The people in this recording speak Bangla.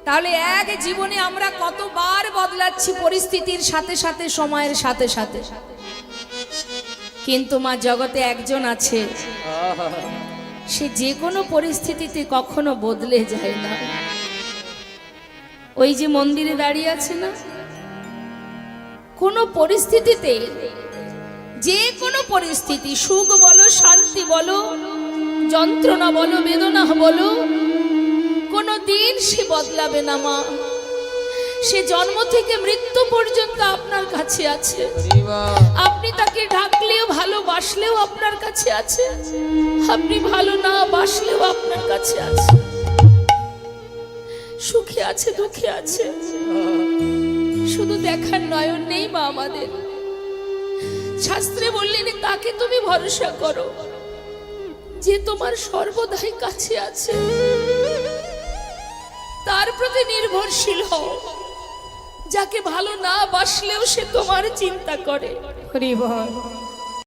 তাহলে এক জীবনে আমরা কতবার বদলাচ্ছি পরিস্থিতির সাথে সাথে, সময়ের সাথে সাথে। কিন্তু মা, জগতে একজন আছে, সে যে কোনো পরিস্থিতিতে কখনো বদলে যায় না। ওই যে মন্দিরে দাঁড়িয়ে আছে না, কোনো পরিস্থিতিতে, যে কোনো পরিস্থিতি, সুখ বলো, শান্তি বলো, যন্ত্রণা বলো, বেদনা বলো, কোনো দিন সে বদলাবে না মা। সে জন্ম থেকে মৃত্যু পর্যন্ত আপনার কাছে আছে। আপনি তাকে ডাকলেও, ভালোবাসলেও আপনার কাছে আছে, আপনি ভালো না বাসলেও আপনার কাছে আছে। সুখে আছে, দুঃখে আছে, শুধু দেখার নয়ন নেই মা আমাদের। শাস্ত্রে বললেন তাকে তুমি ভরসা করো যে তোমার সর্বদাই কাছে আছে, তার প্রতি নির্ভরশীল হও, যাকে ভালো না বাসলেও সে তোমার চিন্তা করে। হরি বল।